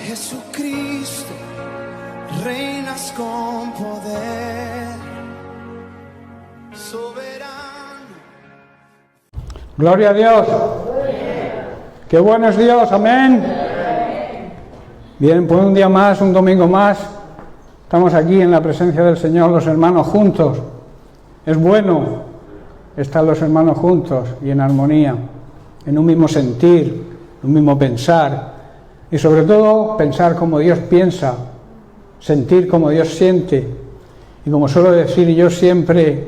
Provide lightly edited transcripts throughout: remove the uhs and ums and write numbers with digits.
Jesucristo, reinas con poder, soberano. Gloria a Dios. Qué bueno es Dios, amén. Bien, pues un día más, un domingo más, estamos aquí en la presencia del Señor, los hermanos juntos. Es bueno estar los hermanos juntos y en armonía, en un mismo sentir, un mismo pensar, y sobre todo pensar como Dios piensa, sentir como Dios siente, y como suelo decir yo siempre,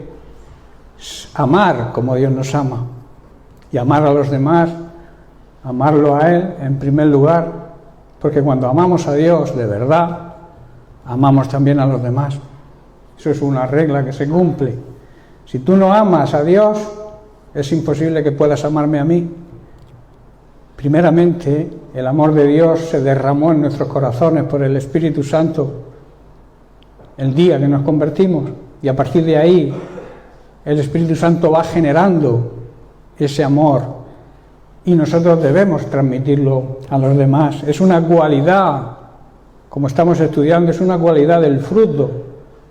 amar como Dios nos ama, y amar a los demás, amarlo a Él en primer lugar, porque cuando amamos a Dios de verdad, amamos también a los demás. Eso es una regla que se cumple. Si tú no amas a Dios, es imposible que puedas amarme a mí. Primeramente, el amor de Dios se derramó en nuestros corazones por el Espíritu Santo el día que nos convertimos, y a partir de ahí el Espíritu Santo va generando ese amor y nosotros debemos transmitirlo a los demás. Es una cualidad, como estamos estudiando, es una cualidad del fruto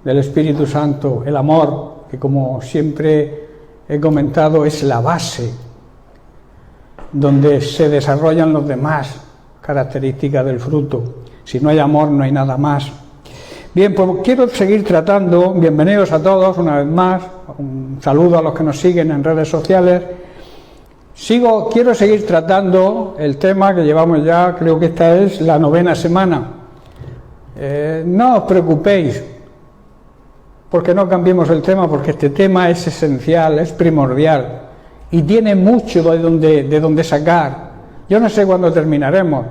del Espíritu Santo, el amor, que como siempre he comentado es la base donde se desarrollan los demás características del fruto. Si no hay amor, no hay nada más. Bien, pues quiero seguir tratando, bienvenidos a todos una vez más, un saludo a los que nos siguen en redes sociales. Quiero seguir tratando el tema que llevamos ya, creo que esta es la 9ª semana. No os preocupéis porque no cambiemos el tema, porque este tema es esencial, es primordial y tiene mucho de donde sacar. Yo no sé cuándo terminaremos,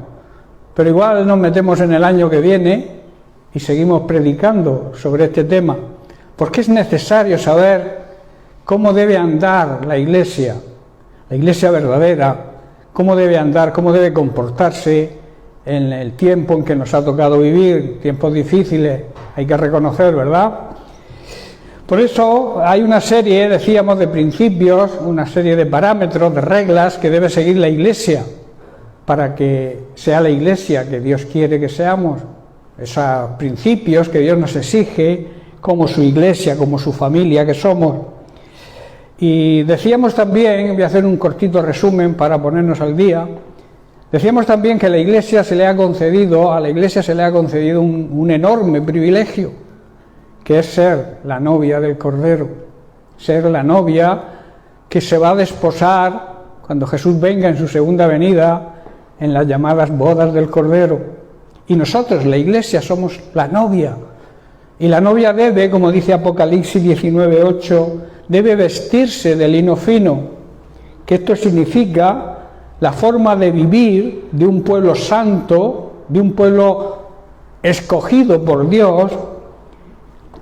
pero igual nos metemos en el año que viene y seguimos predicando sobre este tema, porque es necesario saber cómo debe andar la iglesia verdadera, cómo debe andar, cómo debe comportarse en el tiempo en que nos ha tocado vivir, tiempos difíciles, hay que reconocer, ¿verdad? Por eso hay una serie, decíamos, de principios, una serie de parámetros, de reglas que debe seguir la iglesia para que sea la iglesia que Dios quiere que seamos, esos principios que Dios nos exige como su iglesia, como su familia que somos. Y decíamos también, voy a hacer un cortito resumen para ponernos al día, decíamos también que a la iglesia se le ha concedido un enorme privilegio, que es ser la novia del Cordero, ser la novia que se va a desposar cuando Jesús venga en su segunda venida en las llamadas bodas del Cordero. Y nosotros, la iglesia, somos la novia. Y la novia debe, como dice Apocalipsis 19:8, debe vestirse de lino fino, que esto significa la forma de vivir de un pueblo santo, de un pueblo escogido por Dios,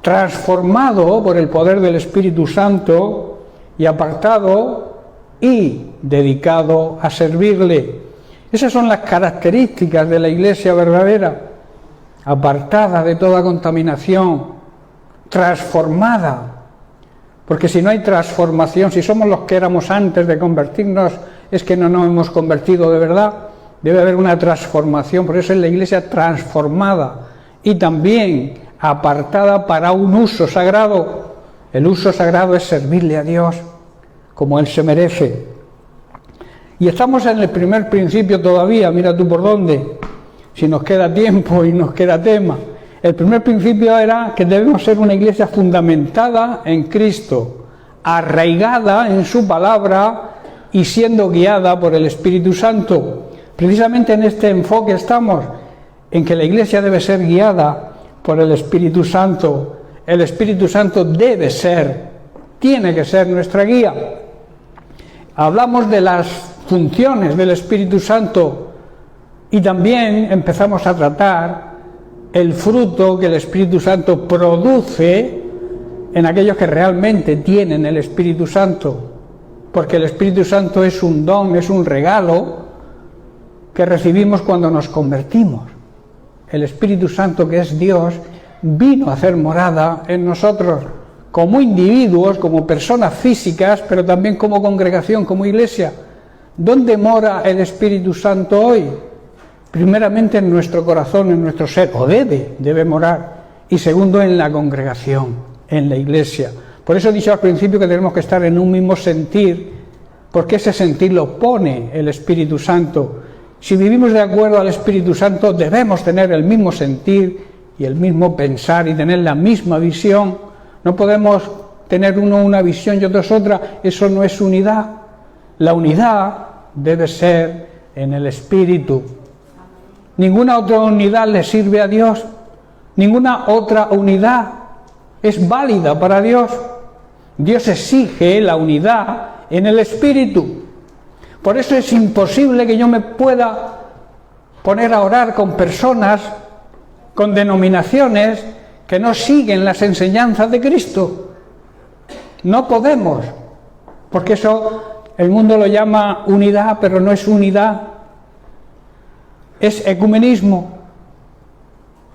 transformado por el poder del Espíritu Santo y apartado y dedicado a servirle. Esas son las características de la iglesia verdadera, apartada de toda contaminación, transformada, porque si no hay transformación, si somos los que éramos antes de convertirnos, es que no nos hemos convertido de verdad. Debe haber una transformación, por eso es la iglesia transformada y también apartada para un uso sagrado. El uso sagrado es servirle a Dios como Él se merece. Y estamos en el primer principio todavía, mira tú por dónde, si nos queda tiempo y nos queda tema. El primer principio era que debemos ser una iglesia fundamentada en Cristo, arraigada en su palabra y siendo guiada por el Espíritu Santo. Precisamente en este enfoque estamos, en que la iglesia debe ser guiada por el Espíritu Santo. El Espíritu Santo tiene que ser nuestra guía. Hablamos de las funciones del Espíritu Santo y también empezamos a tratar el fruto que el Espíritu Santo produce en aquellos que realmente tienen el Espíritu Santo, porque el Espíritu Santo es un don, es un regalo que recibimos cuando nos convertimos. El Espíritu Santo, que es Dios, vino a hacer morada en nosotros como individuos, como personas físicas, pero también como congregación, como iglesia. ¿Dónde mora el Espíritu Santo hoy? primeramente en nuestro corazón, en nuestro ser, o debe morar, y segundo en la congregación, en la iglesia. Por eso he dicho al principio que tenemos que estar en un mismo sentir, porque ese sentir lo pone el Espíritu Santo. Si vivimos de acuerdo al Espíritu Santo, debemos tener el mismo sentir y el mismo pensar y tener la misma visión. No podemos tener uno una visión y otros otra, eso no es unidad. La unidad debe ser en el Espíritu. Ninguna otra unidad le sirve a Dios, ninguna otra unidad es válida para Dios. Dios exige la unidad en el Espíritu. Por eso es imposible que yo me pueda poner a orar con personas, con denominaciones que no siguen las enseñanzas de Cristo. No podemos, porque eso el mundo lo llama unidad, pero no es unidad, es ecumenismo.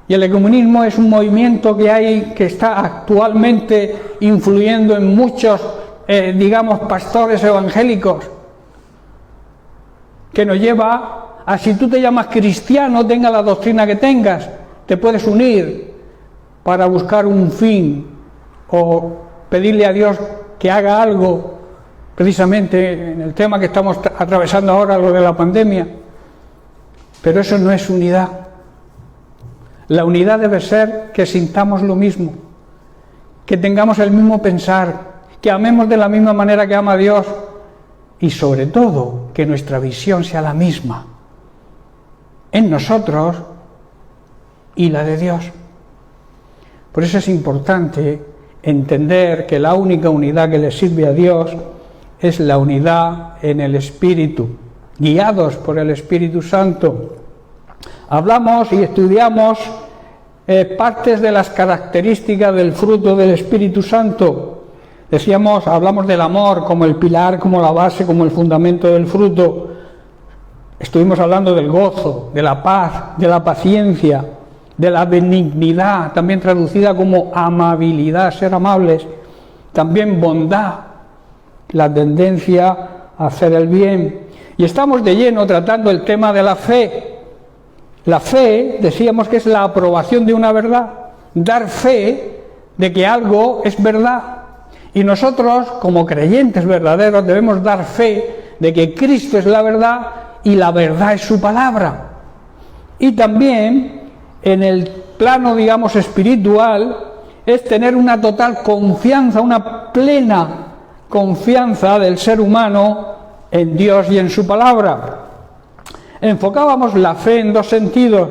Y el ecumenismo es un movimiento que está actualmente influyendo en muchos, pastores evangélicos, que nos lleva a, si tú te llamas cristiano, tenga la doctrina que tengas, te puedes unir para buscar un fin o pedirle a Dios que haga algo, precisamente en el tema que estamos atravesando ahora, lo de la pandemia. Pero eso no es unidad. La unidad debe ser que sintamos lo mismo, que tengamos el mismo pensar, que amemos de la misma manera que ama Dios y sobre todo que nuestra visión sea la misma en nosotros y la de Dios. Por eso es importante entender que la única unidad que le sirve a Dios es la unidad en el Espíritu, guiados por el Espíritu Santo. Hablamos y estudiamos partes de las características del fruto del Espíritu Santo. Hablamos del amor como el pilar, como la base, como el fundamento del fruto. Estuvimos hablando del gozo, de la paz, de la paciencia, de la benignidad, también traducida como amabilidad, ser amables, también bondad, la tendencia a hacer el bien. Y estamos de lleno tratando el tema de la fe. La fe, decíamos que es la aprobación de una verdad, dar fe de que algo es verdad. Y nosotros, como creyentes verdaderos, debemos dar fe de que Cristo es la verdad y la verdad es su palabra. Y también, en el plano, espiritual, es tener una total confianza, una plena confianza del ser humano en Dios y en su palabra. Enfocábamos la fe en dos sentidos.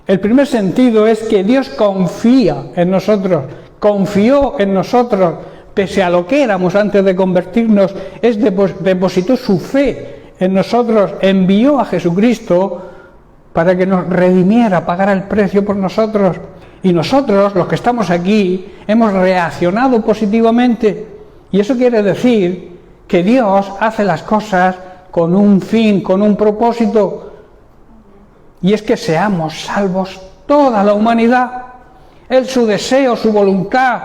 El primer sentido es que Dios confía en nosotros, confió en nosotros, pese a lo que éramos antes de convertirnos, depositó su fe en nosotros, envió a Jesucristo para que nos redimiera, pagara el precio por nosotros. Y nosotros, los que estamos aquí, hemos reaccionado positivamente. Y eso quiere decir que Dios hace las cosas con un fin, con un propósito. Y es que seamos salvos toda la humanidad. Él, su deseo, su voluntad,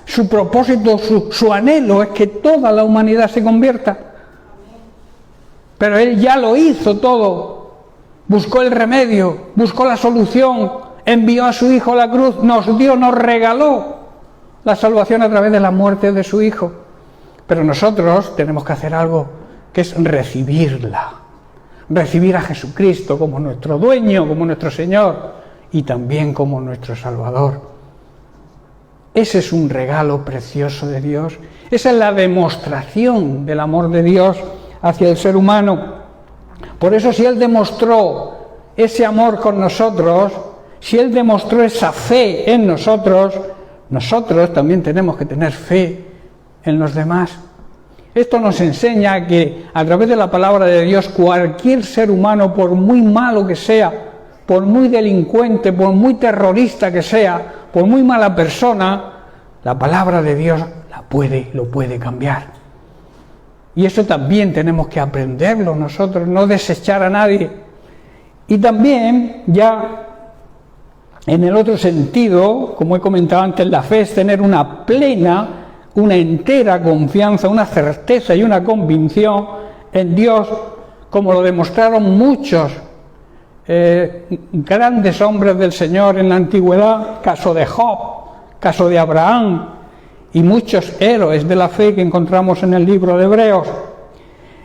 su propósito, su anhelo es que toda la humanidad se convierta. Pero Él ya lo hizo todo. Buscó el remedio, buscó la solución, envió a su Hijo a la cruz, nos regaló la salvación a través de la muerte de su Hijo. Pero nosotros tenemos que hacer algo, que es recibirla. Recibir a Jesucristo como nuestro dueño, como nuestro Señor y también como nuestro Salvador. Ese es un regalo precioso de Dios. Esa es la demostración del amor de Dios hacia el ser humano. Por eso, si Él demostró ese amor con nosotros, si Él demostró esa fe en nosotros, nosotros también tenemos que tener fe en los demás. Esto nos enseña que a través de la palabra de Dios, cualquier ser humano, por muy malo que sea, por muy delincuente, por muy terrorista que sea, por muy mala persona, la palabra de Dios lo puede cambiar. Y eso también tenemos que aprenderlo nosotros, no desechar a nadie. Y también, ya en el otro sentido, como he comentado antes, la fe es tener una plena, una entera confianza, una certeza y una convicción en Dios, como lo demostraron muchos grandes hombres del Señor en la antigüedad, caso de Job, caso de Abraham y muchos héroes de la fe que encontramos en el libro de Hebreos.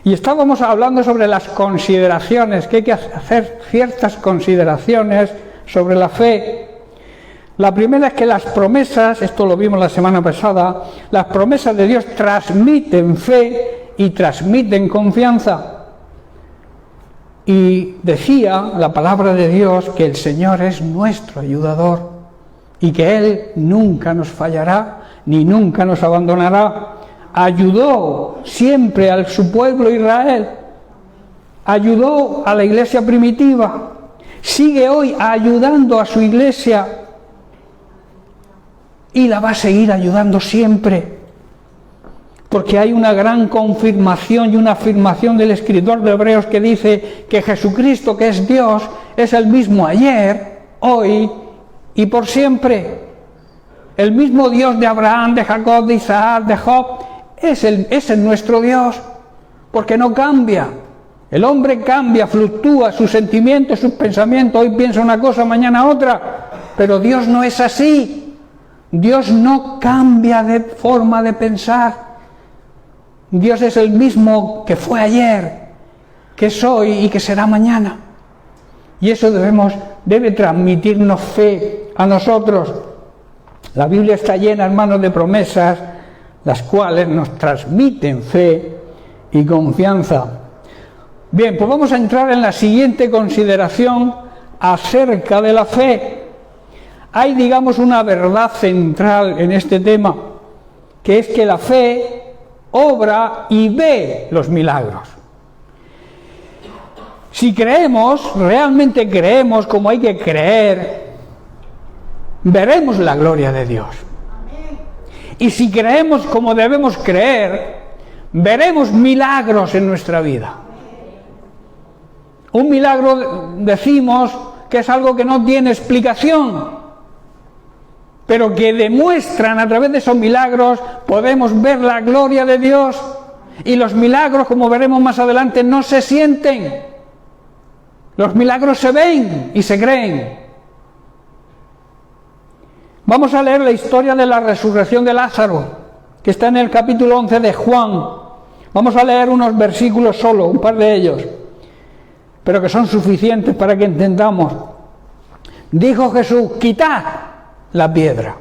Y estábamos hablando sobre las consideraciones, que hay que hacer ciertas consideraciones sobre la fe. La primera es que las promesas, esto lo vimos la semana pasada, las promesas de Dios transmiten fe y transmiten confianza. Y decía la palabra de Dios que el Señor es nuestro ayudador y que Él nunca nos fallará ni nunca nos abandonará. Ayudó siempre a su pueblo Israel, ayudó a la iglesia primitiva, sigue hoy ayudando a su iglesia y la va a seguir ayudando siempre, porque hay una gran confirmación y una afirmación del escritor de Hebreos que dice que Jesucristo, que es Dios, es el mismo ayer, hoy y por siempre. El mismo Dios de Abraham, de Jacob, de Isaac, de Job, es el nuestro Dios, porque no cambia. El hombre cambia, fluctúa, sus sentimientos, sus pensamientos, hoy piensa una cosa, mañana otra, pero Dios no es así. Dios no cambia de forma de pensar. Dios es el mismo que fue ayer, que es hoy y que será mañana. Y eso debe transmitirnos fe a nosotros. La Biblia está llena, hermanos, de promesas, las cuales nos transmiten fe y confianza. Bien, pues vamos a entrar en la siguiente consideración acerca de la fe. Hay, digamos, una verdad central en este tema, que es que la fe obra y ve los milagros. Si creemos, realmente creemos como hay que creer, veremos la gloria de Dios. Y si creemos como debemos creer, veremos milagros en nuestra vida. Un milagro, decimos, que es algo que no tiene explicación, pero que demuestran a través de esos milagros, podemos ver la gloria de Dios. Y los milagros, como veremos más adelante, no se sienten. Los milagros se ven y se creen. Vamos a leer la historia de la resurrección de Lázaro, que está en el capítulo 11 de Juan. Vamos a leer unos versículos solo, un par de ellos, pero que son suficientes para que entendamos. Dijo Jesús: quitad la piedra.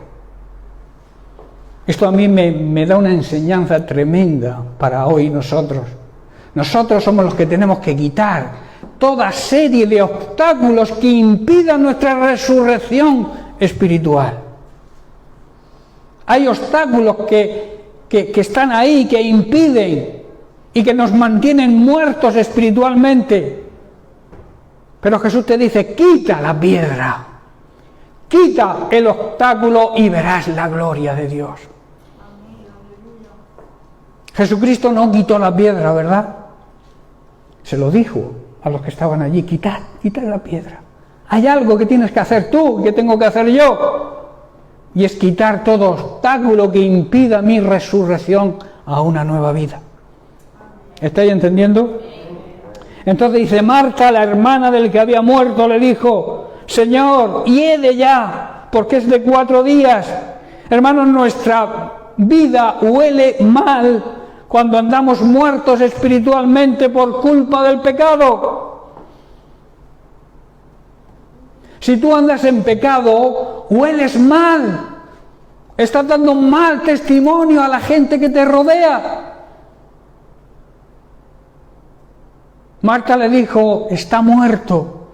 Esto a mí me da una enseñanza tremenda para hoy nosotros. Nosotros somos los que tenemos que quitar toda serie de obstáculos que impidan nuestra resurrección espiritual. Hay obstáculos que están ahí, que impiden y que nos mantienen muertos espiritualmente. Pero Jesús te dice: quita la piedra, quita el obstáculo y verás la gloria de Dios. Jesucristo no quitó la piedra, ¿verdad? Se lo dijo a los que estaban allí: quitad la piedra. Hay algo que tienes que hacer tú, que tengo que hacer yo. Y es quitar todo obstáculo que impida mi resurrección a una nueva vida. ¿Estáis entendiendo? Entonces dice: Marta, la hermana del que había muerto, le dijo: Señor, hiede ya, porque es de 4 días. Hermanos, nuestra vida huele mal cuando andamos muertos espiritualmente por culpa del pecado. Si tú andas en pecado, hueles mal. Estás dando mal testimonio a la gente que te rodea. Marta le dijo: está muerto.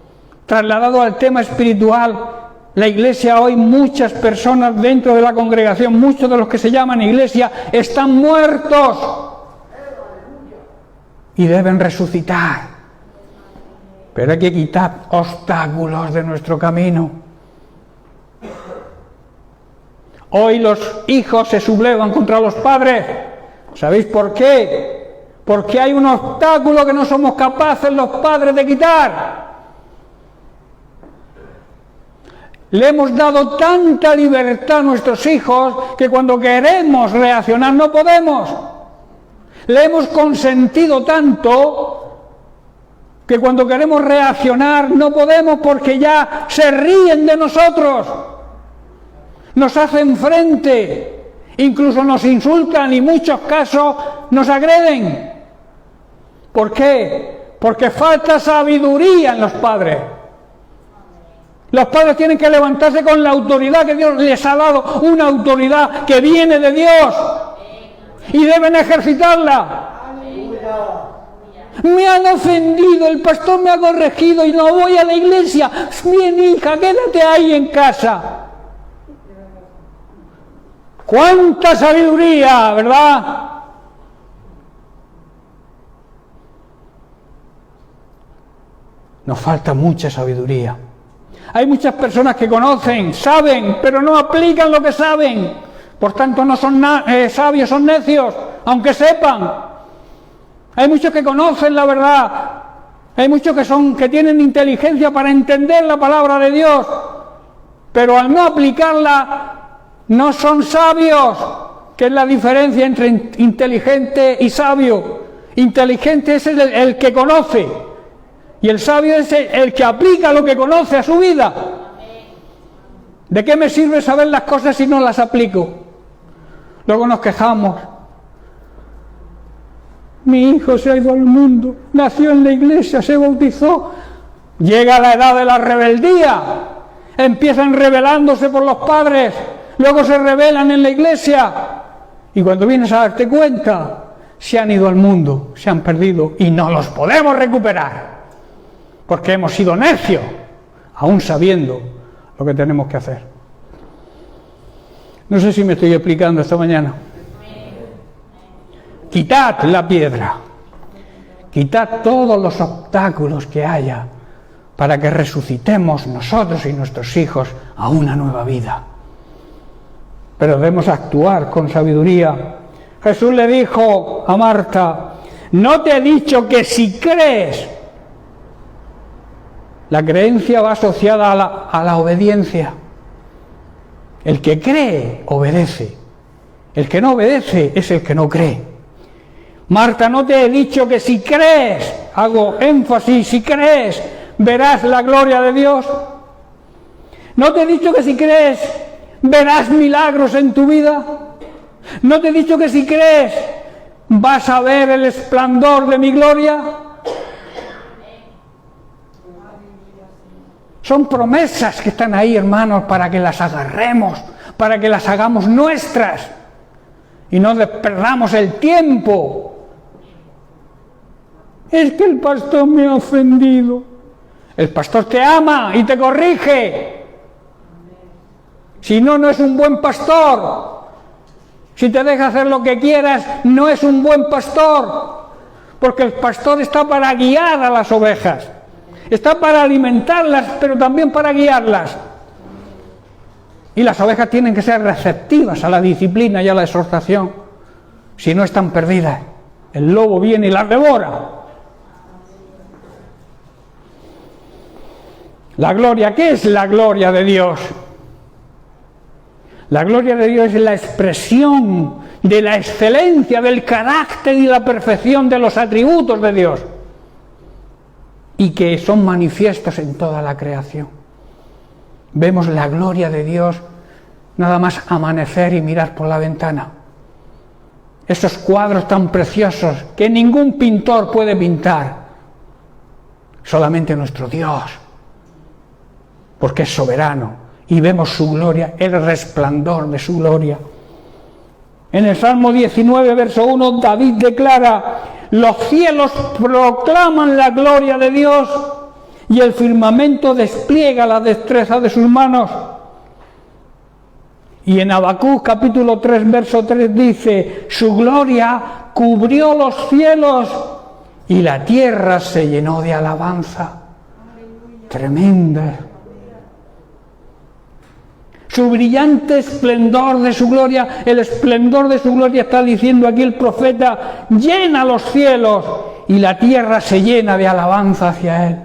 Trasladado al tema espiritual, la iglesia hoy, muchas personas dentro de la congregación, muchos de los que se llaman iglesia, están muertos y deben resucitar. Pero hay que quitar obstáculos de nuestro camino. Hoy los hijos se sublevan contra los padres. ¿Sabéis por qué? Porque hay un obstáculo que no somos capaces los padres de quitar. Le hemos dado tanta libertad a nuestros hijos que cuando queremos reaccionar no podemos. Le hemos consentido tanto que cuando queremos reaccionar no podemos porque ya se ríen de nosotros, nos hacen frente, incluso nos insultan y en muchos casos nos agreden. ¿Por qué? Porque falta sabiduría en los padres. Los padres tienen que levantarse con la autoridad que Dios les ha dado, una autoridad que viene de Dios, y deben ejercitarla. Me han ofendido, el pastor me ha corregido y no voy a la iglesia. Bien, hija, quédate ahí en casa. ¡Cuánta sabiduría!, ¿verdad? Nos falta mucha sabiduría. Hay muchas personas que conocen, saben, pero no aplican lo que saben. Por tanto, no son sabios, son necios, aunque sepan. Hay muchos que conocen la verdad. Hay muchos que tienen inteligencia para entender la palabra de Dios, pero al no aplicarla no son sabios, que es la diferencia entre inteligente y sabio. Inteligente es el que conoce, y el sabio es el que aplica lo que conoce a su vida. ¿De qué me sirve saber las cosas si no las aplico? Luego nos quejamos. Mi hijo se ha ido al mundo, nació en la iglesia, se bautizó, llega a la edad de la rebeldía, empiezan rebelándose por los padres, luego se rebelan en la iglesia, y cuando vienes a darte cuenta, se han ido al mundo, se han perdido, y no los podemos recuperar, porque hemos sido necios, aún sabiendo lo que tenemos que hacer. No sé si me estoy explicando esta mañana. Quitad la piedra, quitad todos los obstáculos que haya para que resucitemos nosotros y nuestros hijos a una nueva vida. Pero debemos actuar con sabiduría. Jesús le dijo a Marta: ¿no te he dicho que si crees? La creencia va asociada a la obediencia. El que cree, obedece. El que no obedece es el que no cree. Marta, ¿no te he dicho que si crees, hago énfasis, si crees, verás la gloria de Dios? ¿No te he dicho que si crees, verás milagros en tu vida? ¿No te he dicho que si crees, vas a ver el esplendor de mi gloria? Son promesas que están ahí, hermanos, para que las agarremos, para que las hagamos nuestras y no perdamos el tiempo. Es que el pastor me ha ofendido. El pastor te ama y te corrige. Si no, no es un buen pastor. Si te deja hacer lo que quieras, no es un buen pastor. Porque el pastor está para guiar a las ovejas. Está para alimentarlas, pero también para guiarlas. Y las ovejas tienen que ser receptivas a la disciplina y a la exhortación. Si no, están perdidas. El lobo viene y las devora. La gloria, ¿qué es la gloria de Dios? La gloria de Dios es la expresión de la excelencia, del carácter y la perfección de los atributos de Dios, y que son manifiestos en toda la creación. Vemos la gloria de Dios nada más amanecer y mirar por la ventana. Esos cuadros tan preciosos que ningún pintor puede pintar, solamente nuestro Dios, porque es soberano, y vemos su gloria, el resplandor de su gloria. En el Salmo 19, verso 1, David declara: los cielos proclaman la gloria de Dios y el firmamento despliega la destreza de sus manos. Y en Habacuc capítulo 3, verso 3 dice: su gloria cubrió los cielos y la tierra se llenó de alabanza. Tremenda. Su brillante esplendor de su gloria, el esplendor de su gloria, está diciendo aquí el profeta, llena los cielos y la tierra se llena de alabanza hacia Él.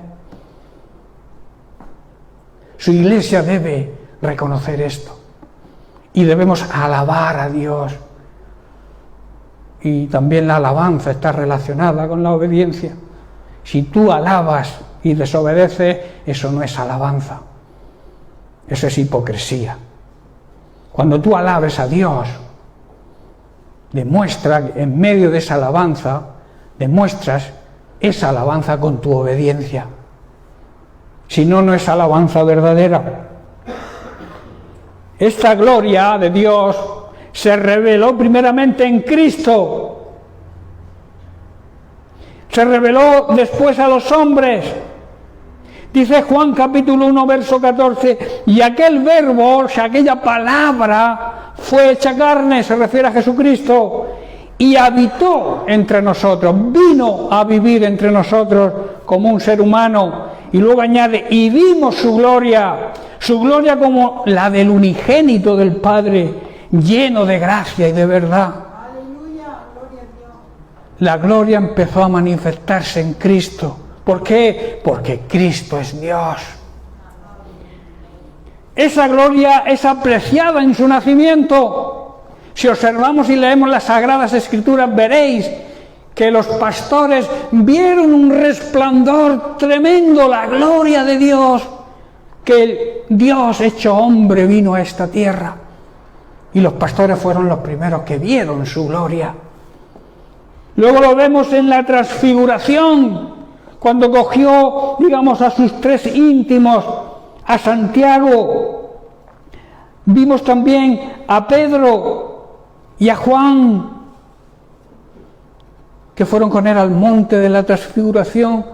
Su iglesia debe reconocer esto y debemos alabar a Dios. Y también la alabanza está relacionada con la obediencia. Si tú alabas y desobedeces, eso no es alabanza, eso es hipocresía. Cuando tú alabes a Dios, demuestra en medio de esa alabanza, demuestras esa alabanza con tu obediencia. Si no, no es alabanza verdadera. Esta gloria de Dios se reveló primeramente en Cristo. Se reveló después a los hombres. Dice Juan capítulo 1, verso 14, y aquel verbo, o sea, aquella palabra, fue hecha carne, se refiere a Jesucristo, y habitó entre nosotros, vino a vivir entre nosotros como un ser humano, y luego añade, y vimos su gloria como la del unigénito del Padre, lleno de gracia y de verdad. Aleluya, gloria a Dios. La gloria empezó a manifestarse en Cristo. ¿Por qué? Porque Cristo es Dios. Esa gloria es apreciada en su nacimiento. Si observamos y leemos las Sagradas Escrituras, veréis que los pastores vieron un resplandor tremendo, la gloria de Dios, que el Dios hecho hombre vino a esta tierra. Y los pastores fueron los primeros que vieron su gloria. Luego lo vemos en la transfiguración, cuando cogió, digamos, a sus tres íntimos, a Santiago. Vimos también a Pedro y a Juan, que fueron con él al monte de la transfiguración,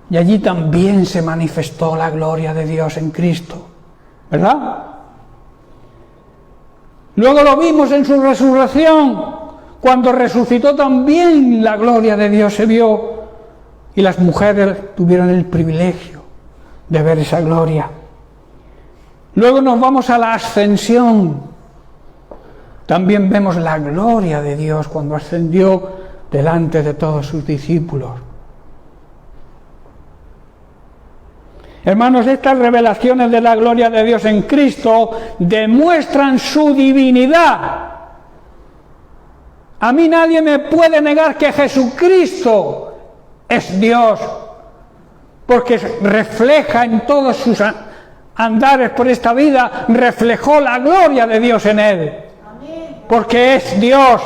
y allí también se manifestó la gloria de Dios en Cristo, ¿verdad? Luego lo vimos en su resurrección, cuando resucitó también la gloria de Dios se vio, y las mujeres tuvieron el privilegio de ver esa gloria. Luego nos vamos a la ascensión. También vemos la gloria de Dios cuando ascendió delante de todos sus discípulos. Hermanos, estas revelaciones de la gloria de Dios en Cristo demuestran su divinidad. A mí nadie me puede negar que Jesucristo es Dios, porque refleja en todos sus andares por esta vida, reflejó la gloria de Dios en él, porque es Dios.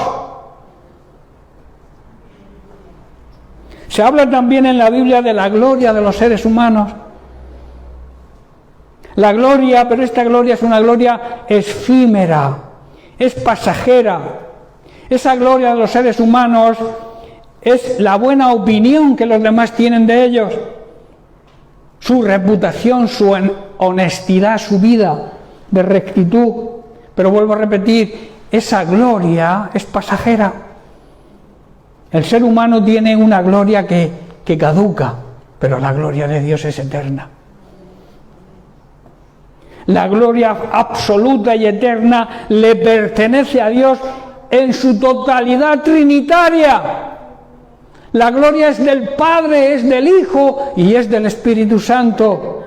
Se habla también en la Biblia de la gloria de los seres humanos. La gloria, pero esta gloria es una gloria efímera, es pasajera. Esa gloria de los seres humanos es la buena opinión que los demás tienen de ellos, su reputación, su honestidad, su vida de rectitud. Pero vuelvo a repetir, esa gloria es pasajera. El ser humano tiene una gloria que caduca, pero la gloria de Dios es eterna. La gloria absoluta y eterna le pertenece a Dios en su totalidad trinitaria. La gloria es del Padre, es del Hijo y es del Espíritu Santo.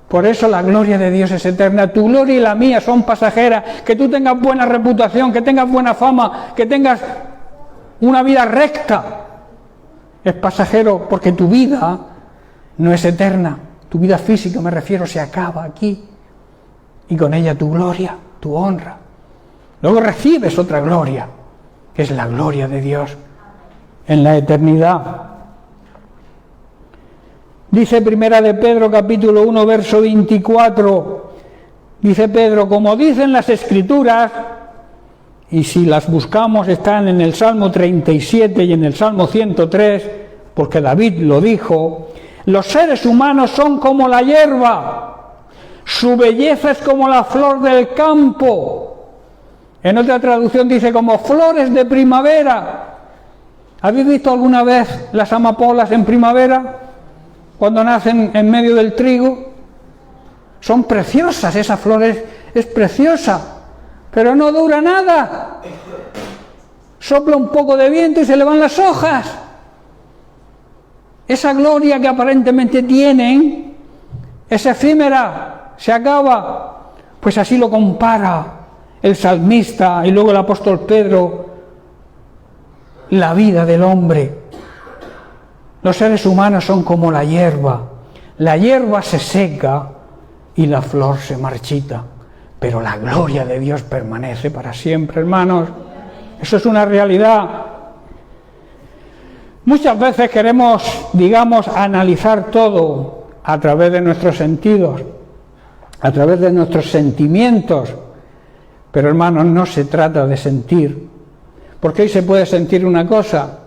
Por eso la gloria de Dios es eterna. Tu gloria y la mía son pasajeras. Que tú tengas buena reputación, que tengas buena fama, que tengas una vida recta, es pasajero, porque tu vida no es eterna. Tu vida física, me refiero, se acaba aquí. Y con ella tu gloria, tu honra. Luego recibes otra gloria, que es la gloria de Dios en la eternidad. Dice Primera de Pedro capítulo 1 verso 24, dice Pedro, como dicen las Escrituras, y si las buscamos están en el Salmo 37 y en el Salmo 103, porque David lo dijo, los seres humanos son como la hierba, su belleza es como la flor del campo. En otra traducción dice como flores de primavera. ¿Habéis visto alguna vez las amapolas en primavera? Cuando nacen en medio del trigo. Son preciosas, esas flores es preciosa, pero no dura nada. Sopla un poco de viento y se le van las hojas. Esa gloria que aparentemente tienen es efímera, se acaba. Pues así lo compara el salmista y luego el apóstol Pedro, la vida del hombre. Los seres humanos son como la hierba. La hierba se seca y la flor se marchita, pero la gloria de Dios permanece para siempre, hermanos. Eso es una realidad. Muchas veces queremos, analizar todo a través de nuestros sentidos, a través de nuestros sentimientos, pero hermanos, no se trata de sentir, porque hoy se puede sentir una cosa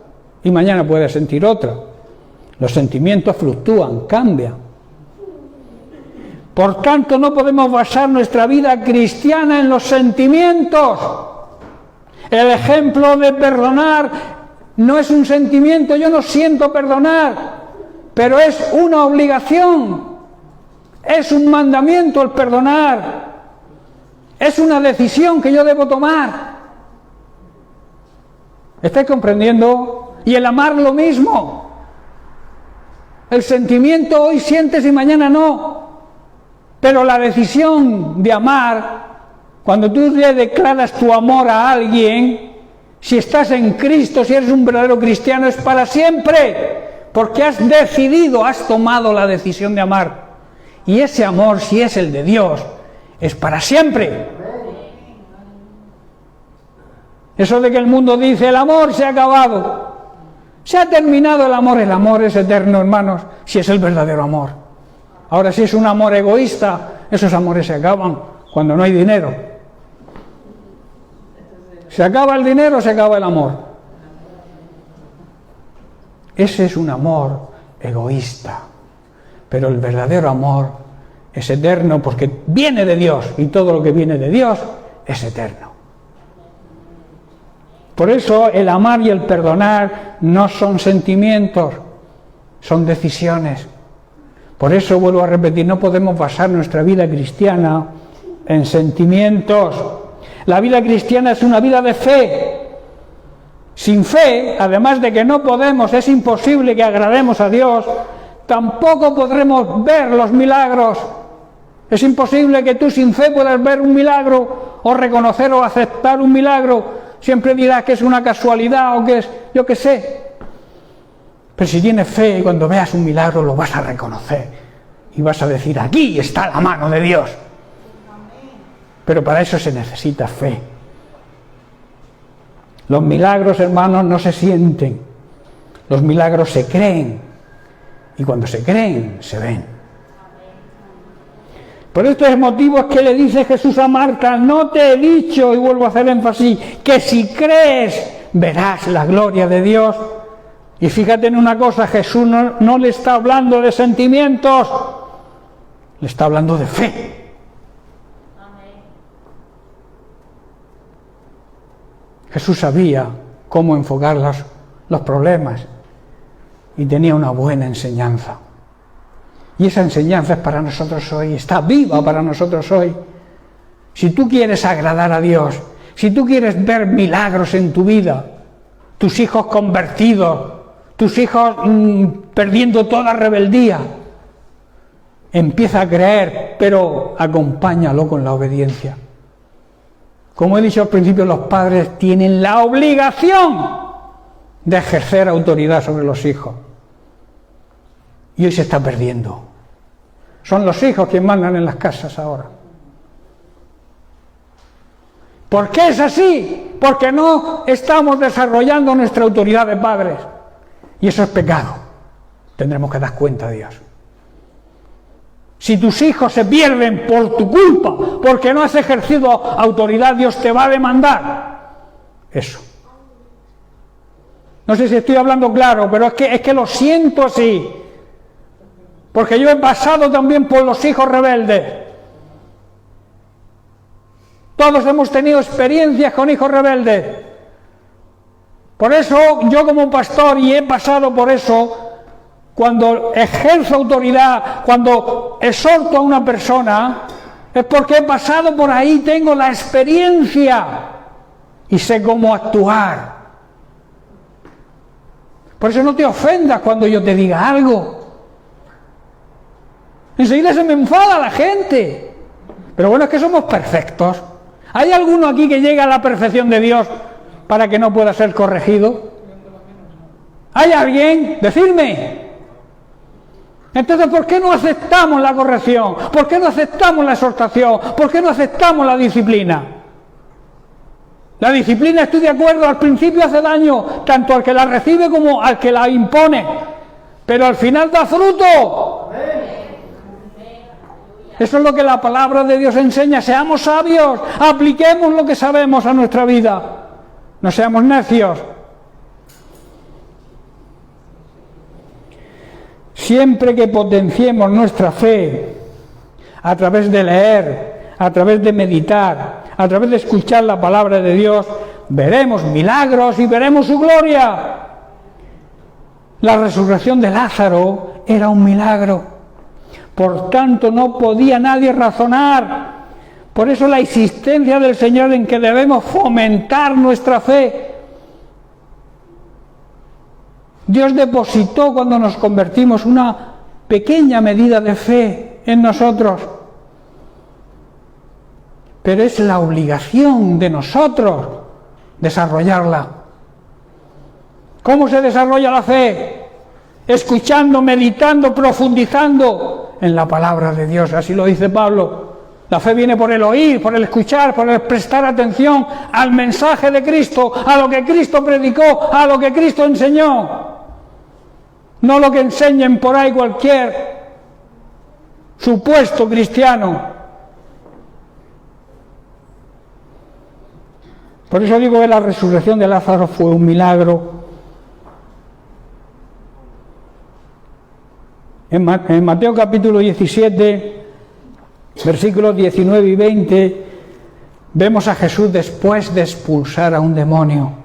y mañana puede sentir otra. Los sentimientos fluctúan, cambian. Por tanto, no podemos basar nuestra vida cristiana en los sentimientos. El ejemplo de perdonar no es un sentimiento, yo no siento perdonar, pero es una obligación, es un mandamiento el perdonar, es una decisión que yo debo tomar. ¿Estáis comprendiendo? Y el amar lo mismo. El sentimiento hoy sientes y mañana no. Pero la decisión de amar, cuando tú le declaras tu amor a alguien, si estás en Cristo, si eres un verdadero cristiano, es para siempre. Porque has decidido, has tomado la decisión de amar. Y ese amor, si es el de Dios, es para siempre. Eso de que el mundo dice, el amor se ha acabado. Se ha terminado el amor es eterno, hermanos, si es el verdadero amor. Ahora, si es un amor egoísta, esos amores se acaban cuando no hay dinero. Se acaba el dinero, se acaba el amor. Ese es un amor egoísta. Pero el verdadero amor es eterno porque viene de Dios y todo lo que viene de Dios es eterno. Por eso el amar y el perdonar no son sentimientos, son decisiones. Por eso vuelvo a repetir, no podemos basar nuestra vida cristiana en sentimientos. La vida cristiana es una vida de fe. Sin fe, además de que no podemos, es imposible que agrademos a Dios, tampoco podremos ver los milagros. Es imposible que tú sin fe puedas ver un milagro o reconocer o aceptar un milagro. Siempre dirás que es una casualidad o que es, yo qué sé. Pero si tienes fe, cuando veas un milagro lo vas a reconocer y vas a decir, aquí está la mano de Dios. Pero para eso se necesita fe. Los milagros, hermanos, no se sienten. Los milagros se creen. Y cuando se creen, se ven. Por estos motivos que le dice Jesús a Marta, no te he dicho, y vuelvo a hacer énfasis, que si crees, verás la gloria de Dios. Y fíjate en una cosa, Jesús no le está hablando de sentimientos, le está hablando de fe. Jesús sabía cómo enfocar los problemas y tenía una buena enseñanza. Y esa enseñanza es para nosotros hoy, está viva para nosotros hoy. Si tú quieres agradar a Dios, si tú quieres ver milagros en tu vida, tus hijos convertidos, tus hijos perdiendo toda rebeldía, empieza a creer, pero acompáñalo con la obediencia. Como he dicho al principio, los padres tienen la obligación de ejercer autoridad sobre los hijos. Y hoy se está perdiendo. Son los hijos quienes mandan en las casas ahora. ¿Por qué es así? Porque no estamos desarrollando nuestra autoridad de padres. Y eso es pecado. Tendremos que dar cuenta a Dios. Si tus hijos se pierden por tu culpa, porque no has ejercido autoridad, Dios te va a demandar. Eso. No sé si estoy hablando claro, pero es que lo siento así. Porque yo he pasado también por los hijos rebeldes. Todos hemos tenido experiencias con hijos rebeldes. Por eso yo como pastor, y he pasado por eso, cuando ejerzo autoridad, cuando exhorto a una persona, es porque he pasado por ahí, tengo la experiencia y sé cómo actuar. Por eso no te ofendas cuando yo te diga algo. Enseguida se me enfada la gente. Pero bueno, es que somos perfectos. ¿Hay alguno aquí que llegue a la perfección de Dios para que no pueda ser corregido? ¿Hay alguien? Decidme. Entonces, ¿por qué no aceptamos la corrección? ¿Por qué no aceptamos la exhortación? ¿Por qué no aceptamos la disciplina? La disciplina, estoy de acuerdo, al principio hace daño, tanto al que la recibe como al que la impone, pero al final da fruto. Eso es lo que la palabra de Dios enseña. Seamos sabios, apliquemos lo que sabemos a nuestra vida, no seamos necios. Siempre que potenciemos nuestra fe a través de leer, a través de meditar, a través de escuchar la palabra de Dios, veremos milagros y veremos su gloria. La resurrección de Lázaro era un milagro. Por tanto, no podía nadie razonar. Por eso la insistencia del Señor en que debemos fomentar nuestra fe. Dios depositó cuando nos convertimos una pequeña medida de fe en nosotros. Pero es la obligación de nosotros desarrollarla. ¿Cómo se desarrolla la fe? Escuchando, meditando, profundizando en la palabra de Dios. Así lo dice Pablo. La fe viene por el oír, por el escuchar, por el prestar atención al mensaje de Cristo, a lo que Cristo predicó, a lo que Cristo enseñó. No lo que enseñen por ahí cualquier supuesto cristiano. Por eso digo que la resurrección de Lázaro fue un milagro. En Mateo capítulo 17, versículos 19 y 20, vemos a Jesús después de expulsar a un demonio.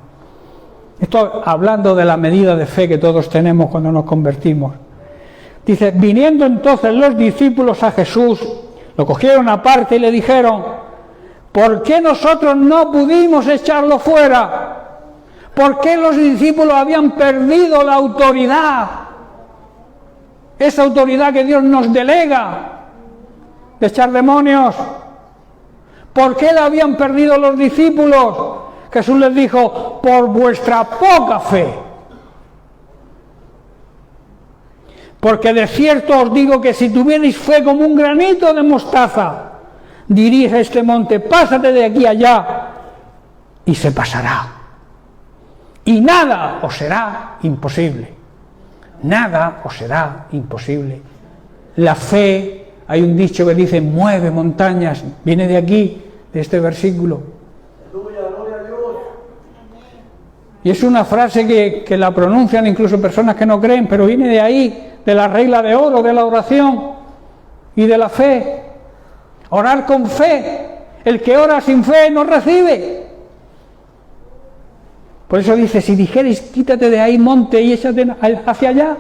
Esto hablando de la medida de fe que todos tenemos cuando nos convertimos. Dice, viniendo entonces los discípulos a Jesús, lo cogieron aparte y le dijeron, ¿por qué nosotros no pudimos echarlo fuera? ¿Por qué los discípulos habían perdido la autoridad? Esa autoridad que Dios nos delega de echar demonios. ¿Por qué la habían perdido los discípulos? Jesús les dijo, por vuestra poca fe. Porque de cierto os digo que si tuvierais fe como un granito de mostaza, diréis a este monte, pásate de aquí allá, y se pasará. Y nada os será imposible. Nada os será imposible. La fe, hay un dicho que dice, mueve montañas, viene de aquí, de este versículo. Y es una frase que la pronuncian incluso personas que no creen, pero viene de ahí, de la regla de oro, de la oración y de la fe. Orar con fe. El que ora sin fe no recibe. Por eso dice, si dijerais, quítate de ahí, monte, y échate hacia allá,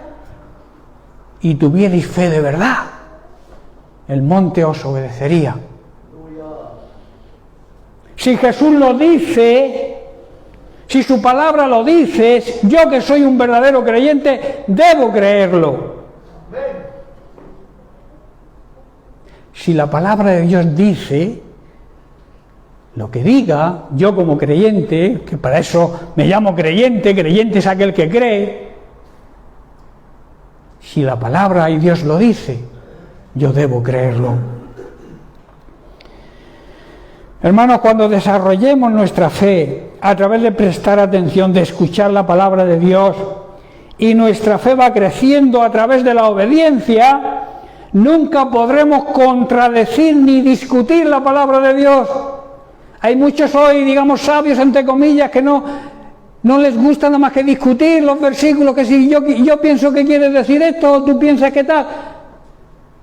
y tuvierais fe de verdad, el monte os obedecería. Si Jesús lo dice, si su palabra lo dice, yo que soy un verdadero creyente, debo creerlo. Si la palabra de Dios dice lo que diga, yo como creyente, que para eso me llamo creyente, creyente es aquel que cree, si la palabra y Dios lo dice, yo debo creerlo. Hermanos, cuando desarrollemos nuestra fe a través de prestar atención, de escuchar la palabra de Dios, y nuestra fe va creciendo a través de la obediencia, nunca podremos contradecir ni discutir la palabra de Dios. Hay muchos hoy, digamos, sabios, entre comillas, que no les gusta nada más que discutir los versículos, que si yo pienso que quiere decir esto, tú piensas que tal.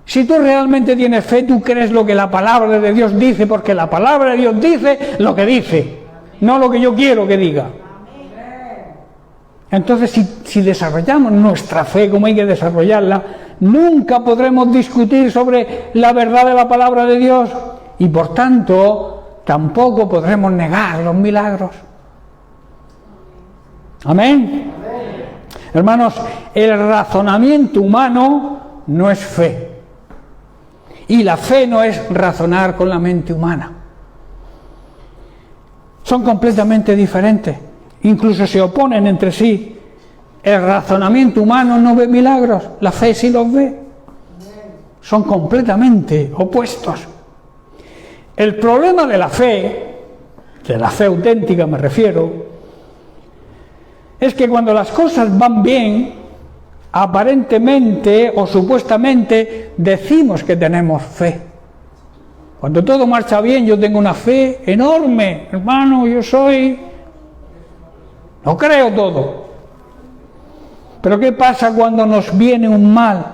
Si tú realmente tienes fe, tú crees lo que la palabra de Dios dice, porque la palabra de Dios dice lo que dice, no lo que yo quiero que diga. Entonces, si desarrollamos nuestra fe como hay que desarrollarla, nunca podremos discutir sobre la verdad de la palabra de Dios y, por tanto, tampoco podremos negar los milagros. Amén. Hermanos, el razonamiento humano no es fe. Y la fe no es razonar con la mente humana. Son completamente diferentes. Incluso se oponen entre sí. El razonamiento humano no ve milagros, la fe sí los ve. Son completamente opuestos. El problema de la fe auténtica me refiero, es que cuando las cosas van bien, aparentemente o supuestamente decimos que tenemos fe. Cuando todo marcha bien, yo tengo una fe enorme, hermano, lo creo todo. Pero ¿qué pasa cuando nos viene un mal?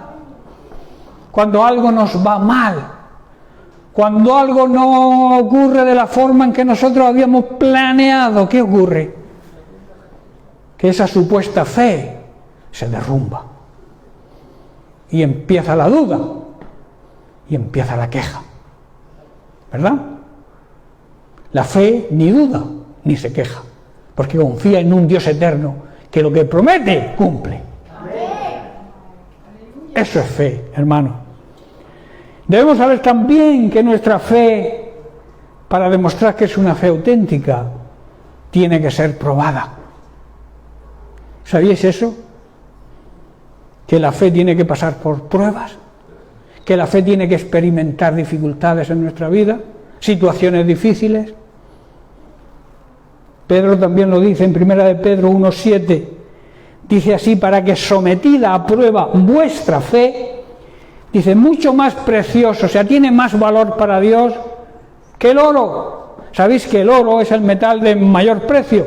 Cuando algo nos va mal, cuando algo no ocurre de la forma en que nosotros habíamos planeado, ¿qué ocurre? Que esa supuesta fe se derrumba y empieza la duda y empieza la queja, ¿verdad? La fe ni duda ni se queja, porque confía en un Dios eterno que lo que promete cumple. Eso es fe, hermano. Debemos saber también que nuestra fe, para demostrar que es una fe auténtica, tiene que ser probada. ¿Sabíais eso? Que la fe tiene que pasar por pruebas, que la fe tiene que experimentar dificultades en nuestra vida, situaciones difíciles. Pedro también lo dice en 1 de Pedro 1:7, dice así: para que sometida a prueba vuestra fe, dice, mucho más precioso, o sea, tiene más valor para Dios que el oro. Sabéis que el oro es el metal de mayor precio,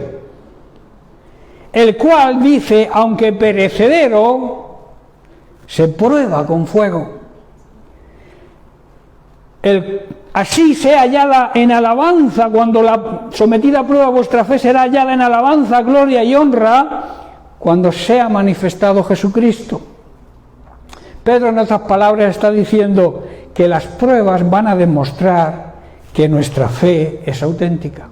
el cual, dice, aunque perecedero, se prueba con fuego. Así sea hallada en alabanza, cuando la sometida a prueba vuestra fe será hallada en alabanza, gloria y honra, cuando sea manifestado Jesucristo. Pedro, en otras palabras, está diciendo que las pruebas van a demostrar que nuestra fe es auténtica,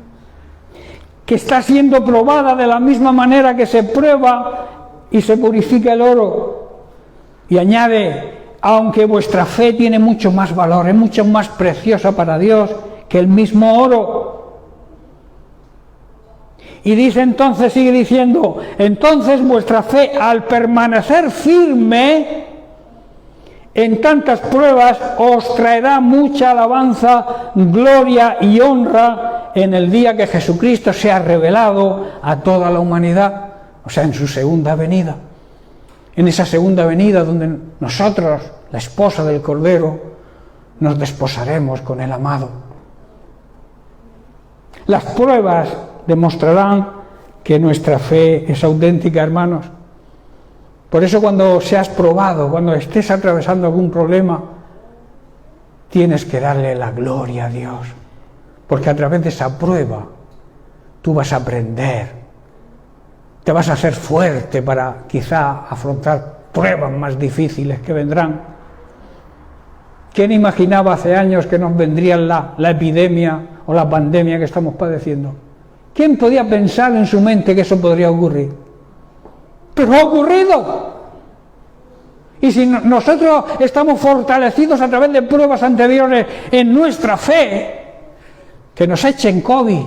que está siendo probada de la misma manera que se prueba y se purifica el oro. Y añade, aunque vuestra fe tiene mucho más valor, es mucho más preciosa para Dios que el mismo oro. Y dice entonces, sigue diciendo, entonces vuestra fe, al permanecer firme en tantas pruebas, os traerá mucha alabanza, gloria y honra en el día que Jesucristo sea revelado a toda la humanidad, o sea, en su segunda venida. En esa segunda venida donde nosotros, la esposa del Cordero, nos desposaremos con el amado. Las pruebas demostrarán que nuestra fe es auténtica, hermanos. Por eso cuando seas probado, cuando estés atravesando algún problema, tienes que darle la gloria a Dios, porque a través de esa prueba tú vas a aprender, te vas a hacer fuerte para quizá afrontar pruebas más difíciles que vendrán. ¿Quién imaginaba hace años que nos vendría la epidemia o la pandemia que estamos padeciendo? ¿Quién podía pensar en su mente que eso podría ocurrir? Pero ha ocurrido. Y si nosotros estamos fortalecidos a través de pruebas anteriores en nuestra fe, que nos echen COVID,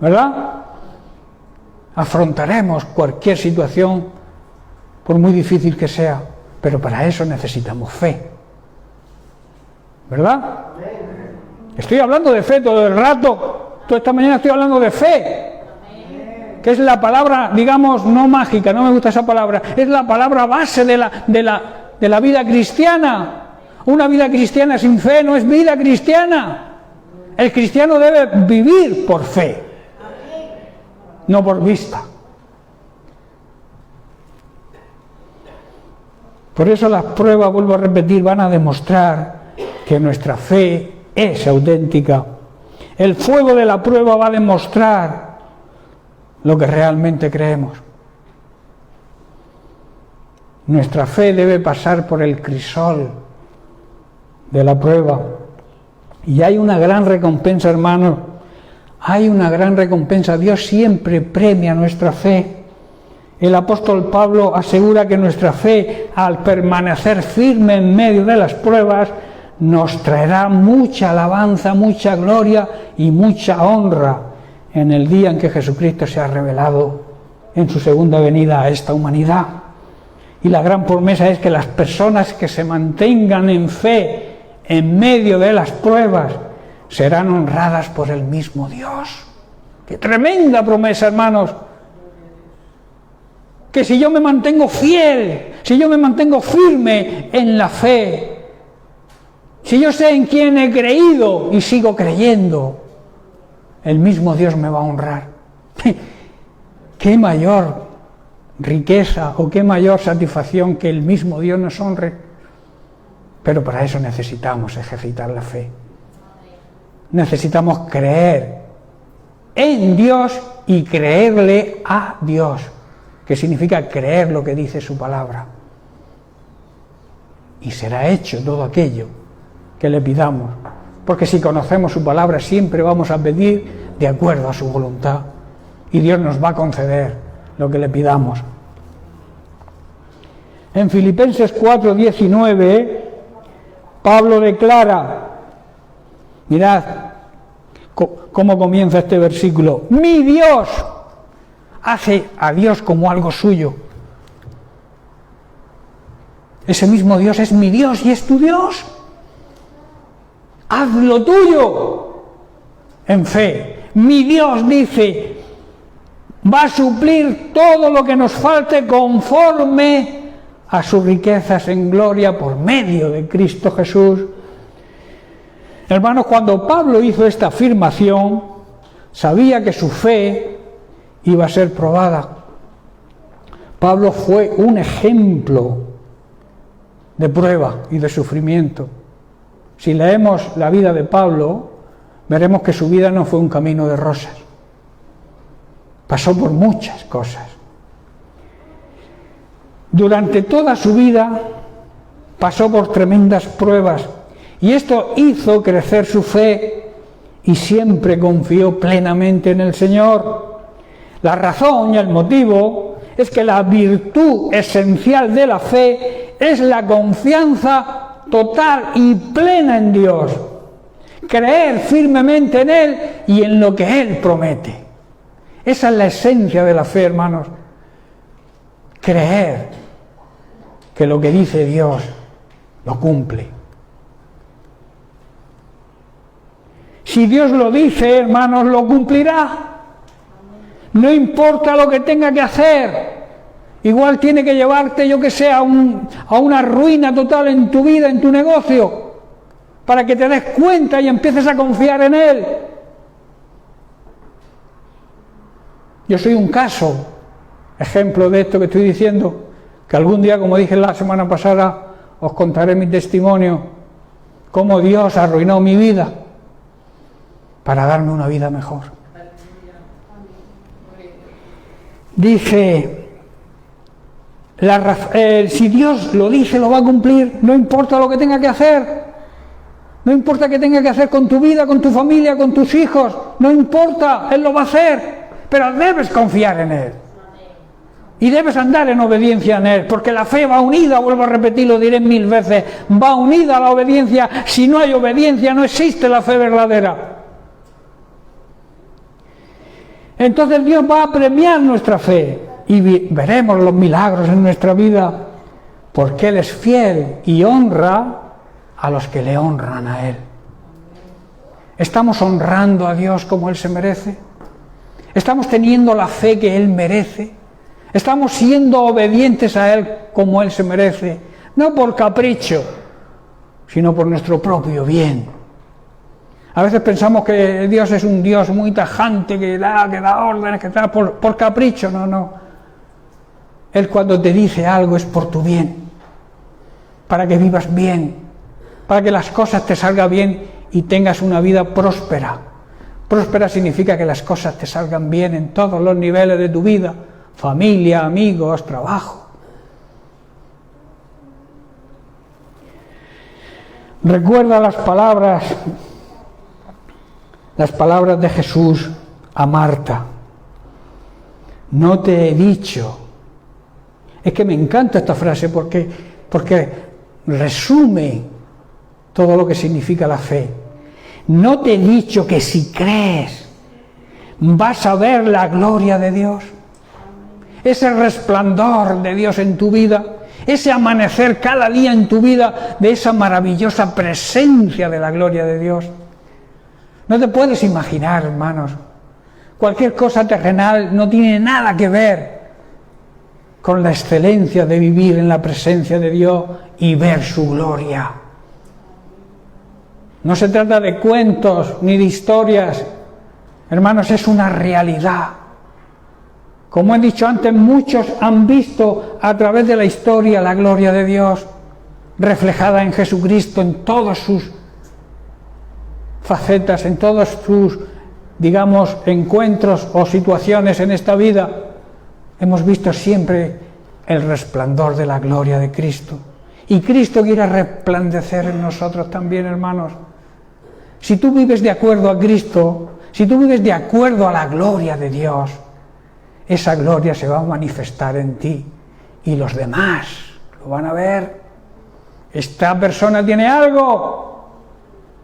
¿verdad? Afrontaremos cualquier situación, por muy difícil que sea, pero para eso necesitamos fe, ¿verdad? Estoy hablando de fe todo el rato, toda esta mañana estoy hablando de fe, que es la palabra, digamos, no mágica, no me gusta esa palabra, es la palabra base de la vida cristiana. Una vida cristiana sin fe no es vida cristiana. El cristiano debe vivir por fe, no por vista. Por eso las pruebas, vuelvo a repetir, van a demostrar que nuestra fe es auténtica. El fuego de la prueba va a demostrar lo que realmente creemos. Nuestra fe debe pasar por el crisol de la prueba. Y hay una gran recompensa, hermanos. Hay una gran recompensa. Dios siempre premia nuestra fe. El apóstol Pablo asegura que nuestra fe, al permanecer firme en medio de las pruebas, nos traerá mucha alabanza, mucha gloria y mucha honra en el día en que Jesucristo sea revelado en su segunda venida a esta humanidad. Y la gran promesa es que las personas que se mantengan en fe en medio de las pruebas serán honradas por el mismo Dios. ¡Qué tremenda promesa, hermanos! Que si yo me mantengo fiel, si yo me mantengo firme en la fe, si yo sé en quién he creído y sigo creyendo, el mismo Dios me va a honrar. ¿Qué mayor riqueza o qué mayor satisfacción que el mismo Dios nos honre? Pero para eso necesitamos ejercitar la fe. Necesitamos creer en Dios y creerle a Dios, que significa creer lo que dice su palabra. Y será hecho todo aquello que le pidamos, porque si conocemos su palabra siempre vamos a pedir de acuerdo a su voluntad y Dios nos va a conceder lo que le pidamos. En Filipenses 4:19 Pablo declara, mirad cómo comienza este versículo: mi Dios, hace a Dios como algo suyo. Ese mismo Dios es mi Dios y es tu Dios. Haz lo tuyo en fe. Mi Dios, dice, va a suplir todo lo que nos falte conforme a sus riquezas en gloria por medio de Cristo Jesús. Hermanos, cuando Pablo hizo esta afirmación, sabía que su fe iba a ser probada. Pablo fue un ejemplo de prueba y de sufrimiento. Si leemos la vida de Pablo, veremos que su vida no fue un camino de rosas. Pasó por muchas cosas. Durante toda su vida pasó por tremendas pruebas y esto hizo crecer su fe y siempre confió plenamente en el Señor. La razón y el motivo es que la virtud esencial de la fe es la confianza total y plena en Dios, creer firmemente en Él y en lo que Él promete. Esa es la esencia de la fe, hermanos. Creer que lo que dice Dios lo cumple. Si Dios lo dice, hermanos, lo cumplirá. No importa lo que tenga que hacer. Igual tiene que llevarte, yo que sé, a una ruina total en tu vida, en tu negocio, para que te des cuenta y empieces a confiar en Él. Yo soy un ejemplo de esto que estoy diciendo, que algún día, como dije la semana pasada, os contaré mi testimonio, cómo Dios arruinó mi vida para darme una vida mejor. Dice, si Dios lo dice, lo va a cumplir, no importa lo que tenga que hacer, no importa qué tenga que hacer con tu vida, con tu familia, con tus hijos, no importa, Él lo va a hacer, pero debes confiar en Él. Y debes andar en obediencia en Él, porque la fe va unida, vuelvo a repetir, lo diré 1000 veces, va unida a la obediencia. Si no hay obediencia, no existe la fe verdadera. Entonces Dios va a premiar nuestra fe y veremos los milagros en nuestra vida, porque Él es fiel y honra a los que le honran a Él. ¿Estamos honrando a Dios como Él se merece? ¿Estamos teniendo la fe que Él merece? ¿Estamos siendo obedientes a Él como Él se merece? No por capricho, sino por nuestro propio bien. A veces pensamos que Dios es un Dios muy tajante, que da órdenes, que da por capricho. No. Él cuando te dice algo es por tu bien, para que vivas bien, para que las cosas te salgan bien y tengas una vida próspera. Próspera significa que las cosas te salgan bien en todos los niveles de tu vida, familia, amigos, trabajo. Recuerda las palabras de Jesús a Marta. No te he dicho. Es que me encanta esta frase porque resume todo lo que significa la fe. No te he dicho que si crees vas a ver la gloria de Dios. ese resplandor de Dios en tu vida, ese amanecer cada día en tu vida de esa maravillosa presencia de la gloria de Dios. No te puedes imaginar, hermanos, cualquier cosa terrenal no tiene nada que ver con la excelencia de vivir en la presencia de Dios y ver su gloria. No se trata de cuentos ni de historias, hermanos, es una realidad. Como he dicho antes, muchos han visto a través de la historia la gloria de Dios reflejada en Jesucristo en todas sus facetas, en todos sus, digamos, encuentros o situaciones en esta vida. Hemos visto siempre el resplandor de la gloria de Cristo. Y Cristo quiere resplandecer en nosotros también, hermanos. Si tú vives de acuerdo a Cristo, si tú vives de acuerdo a la gloria de Dios, esa gloria se va a manifestar en ti y los demás lo van a ver. Esta persona tiene algo,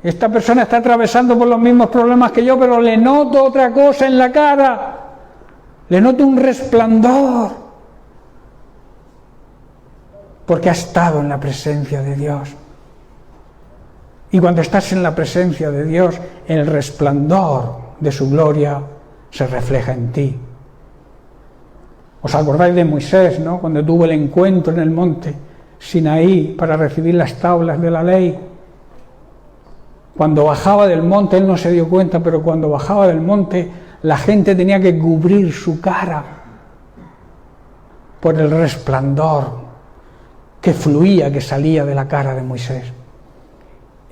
esta persona está atravesando por los mismos problemas que yo, pero le noto otra cosa en la cara, le noto un resplandor, porque ha estado en la presencia de Dios. Y cuando estás en la presencia de Dios, el resplandor de su gloria se refleja en ti. ¿Os acordáis de Moisés, no? Cuando tuvo el encuentro en el monte Sinaí para recibir las tablas de la ley. Cuando bajaba del monte, él no se dio cuenta, pero cuando bajaba del monte, la gente tenía que cubrir su cara por el resplandor que fluía, que salía de la cara de Moisés.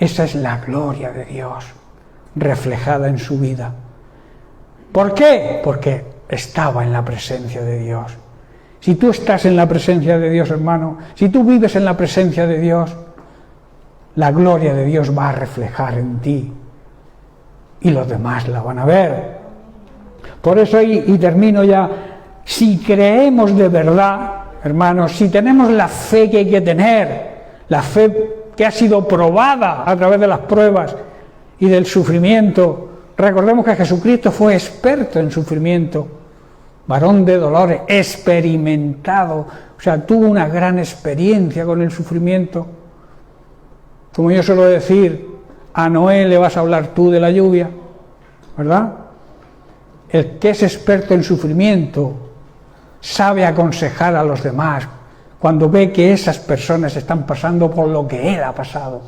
Esa es la gloria de Dios reflejada en su vida. ¿Por qué? Porque estaba en la presencia de Dios. Si tú estás en la presencia de Dios, hermano, si tú vives en la presencia de Dios, la gloria de Dios va a reflejar en ti y los demás la van a ver. Por eso, y termino ya, si creemos de verdad, hermanos, si tenemos la fe que hay que tener, la fe que ha sido probada a través de las pruebas y del sufrimiento, recordemos que Jesucristo fue experto en sufrimiento, varón de dolores, experimentado, o sea, tuvo una gran experiencia con el sufrimiento. Como yo suelo decir, a Noé le vas a hablar tú de la lluvia, ¿verdad? El que es experto en sufrimiento sabe aconsejar a los demás cuando ve que esas personas están pasando por lo que él ha pasado.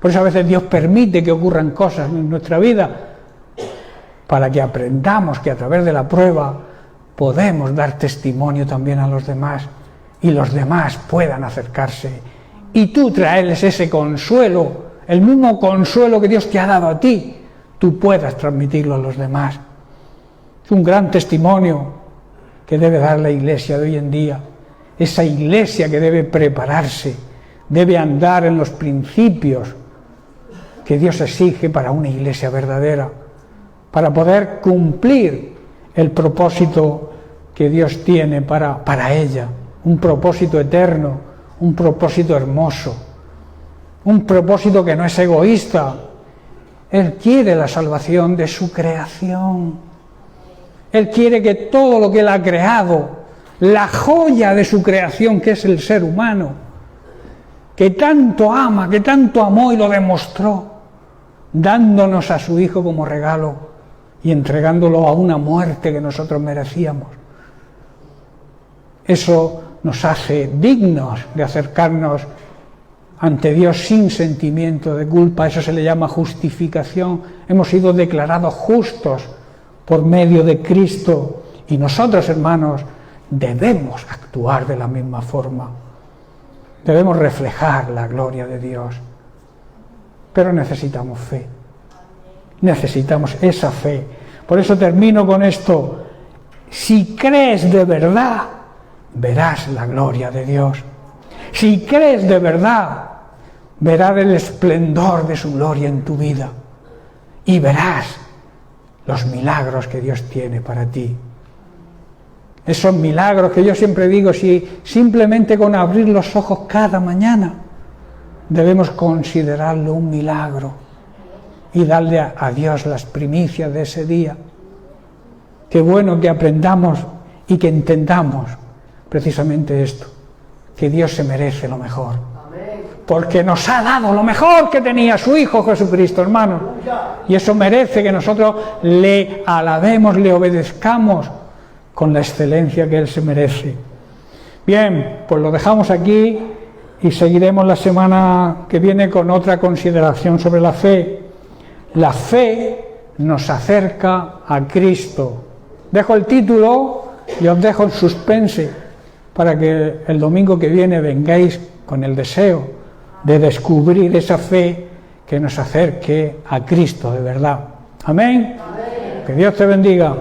Por eso a veces Dios permite que ocurran cosas en nuestra vida para que aprendamos que a través de la prueba podemos dar testimonio también a los demás y los demás puedan acercarse y tú traerles ese consuelo, el mismo consuelo que Dios te ha dado a ti, tú puedas transmitirlo a los demás. Es un gran testimonio que debe dar la iglesia de hoy en día, esa iglesia que debe prepararse, debe andar en los principios que Dios exige para una iglesia verdadera, para poder cumplir el propósito que Dios tiene para ella, un propósito eterno, un propósito hermoso, un propósito que no es egoísta. Él quiere la salvación de su creación. Él quiere que todo lo que Él ha creado, la joya de su creación que es el ser humano, que tanto ama, que tanto amó y lo demostró, dándonos a su Hijo como regalo y entregándolo a una muerte que nosotros merecíamos. Eso nos hace dignos de acercarnos ante Dios sin sentimiento de culpa. Eso se le llama justificación. Hemos sido declarados justos por medio de Cristo y nosotros, hermanos, debemos actuar de la misma forma. Debemos reflejar la gloria de Dios. Pero necesitamos fe. Necesitamos esa fe. Por eso termino con esto. Si crees de verdad, verás la gloria de Dios. Si crees de verdad, verás el esplendor de su gloria en tu vida. Y verás los milagros que Dios tiene para ti. Esos milagros que yo siempre digo, si simplemente con abrir los ojos cada mañana, debemos considerarlo un milagro y darle a Dios las primicias de ese día. Qué bueno que aprendamos y que entendamos precisamente esto, que Dios se merece lo mejor, porque nos ha dado lo mejor que tenía su Hijo Jesucristo, hermanos, y eso merece que nosotros le alabemos, le obedezcamos con la excelencia que Él se merece. Bien, pues lo dejamos aquí y seguiremos la semana que viene con otra consideración sobre la fe. La fe nos acerca a Cristo. Dejo el título y os dejo en suspense para que el domingo que viene vengáis con el deseo de descubrir esa fe que nos acerque a Cristo de verdad. Amén. Que Dios te bendiga.